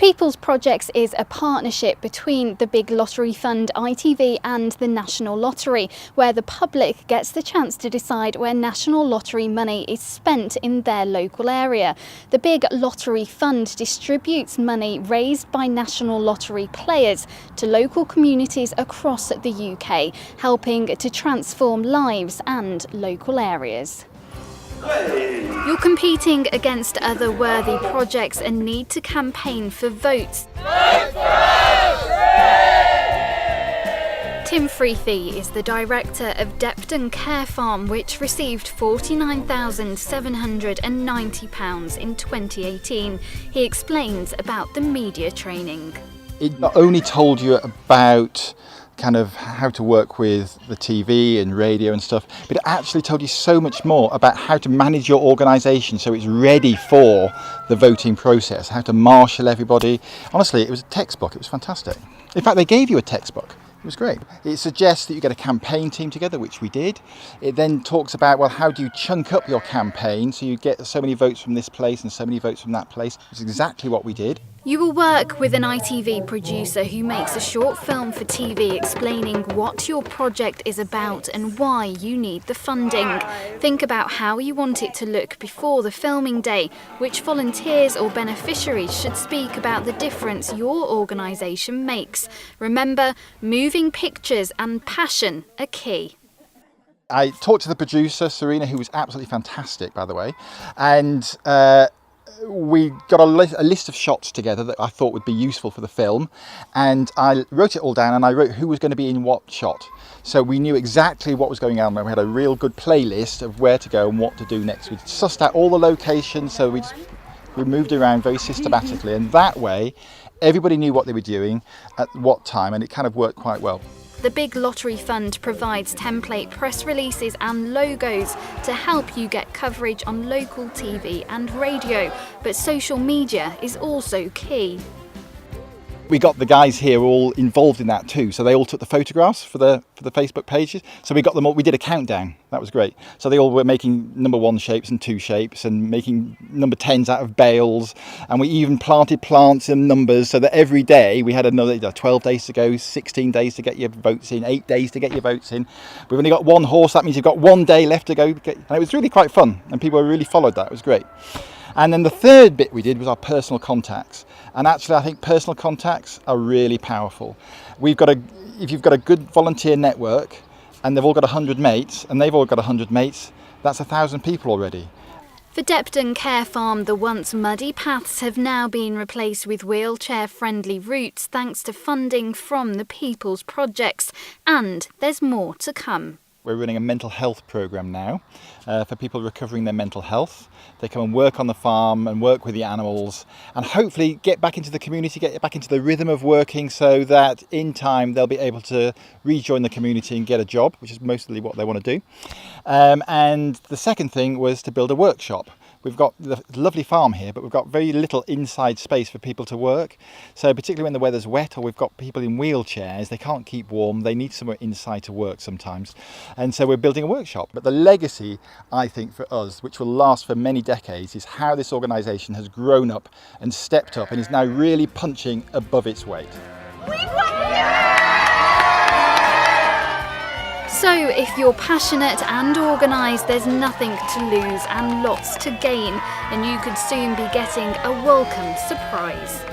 People's Projects is a partnership between the big lottery fund ITV and the National Lottery, where the public gets the chance to decide where National Lottery money is spent in their local area. The big lottery fund distributes money raised by National Lottery players to local communities across the UK, helping to transform lives and local areas. You're competing against other worthy projects and need to campaign for votes. Tim Freathy is the director of Depden Care Farm, which received £49,790 in 2018. He explains about the media training. It not only told you about kind of how to work with the TV and radio and stuff, but it actually told you so much more about how to manage your organisation so it's ready for the voting process, how to marshal everybody. Honestly, it was a textbook. It was fantastic. In fact, they gave you a textbook. It was great. It suggests that you get a campaign team together, which we did. It then talks about, well, how do you chunk up your campaign so you get so many votes from this place and so many votes from that place, which is exactly what we did. You will work with an ITV producer who makes a short film for TV explaining what your project is about and why you need the funding. Think about how you want it to look before the filming day, which volunteers or beneficiaries should speak about the difference your organisation makes. Remember, moving pictures and passion are key. I talked to the producer, Serena, who was absolutely fantastic, by the way, and we got a list of shots together that I thought would be useful for the film, and I wrote it all down and I wrote who was going to be in what shot. So we knew exactly what was going on. We had a real good playlist of where to go and what to do next. We sussed out all the locations, so we moved around very systematically, and that way everybody knew what they were doing at what time, and it kind of worked quite well. The Big Lottery Fund provides template press releases and logos to help you get coverage on local TV and radio, but social media is also key. We got the guys here all involved in that too, so they all took the photographs for the Facebook pages. So we got them all. We did a countdown. That was great. So they all were making number 1 shapes and 2 shapes and making number 10s out of bales, and we even planted plants in numbers so that every day we had another 12 days to go, 16 days to get your votes in, 8 days to get your votes in. We've only got 1 horse. That means you've got 1 day left to go. And it was really quite fun, and people really followed that. It was great. And then the third bit we did was our personal contacts. And actually, I think personal contacts are really powerful. If you've got a good volunteer network and they've all got 100 mates and they've all got 100 mates, that's 1,000 people already. For Depden Care Farm, the once muddy paths have now been replaced with wheelchair-friendly routes thanks to funding from the People's Projects. And there's more to come. We're running a mental health programme now for people recovering their mental health. They come and work on the farm and work with the animals and hopefully get back into the community, get back into the rhythm of working so that in time they'll be able to rejoin the community and get a job, which is mostly what they want to do. And the second thing was to build a workshop. We've got the lovely farm here, but we've got very little inside space for people to work. So particularly when the weather's wet or we've got people in wheelchairs, they can't keep warm, they need somewhere inside to work sometimes. And so we're building a workshop. But the legacy, I think, for us, which will last for many decades, is how this organisation has grown up and stepped up and is now really punching above its weight. So if you're passionate and organised, there's nothing to lose and lots to gain, and you could soon be getting a welcome surprise.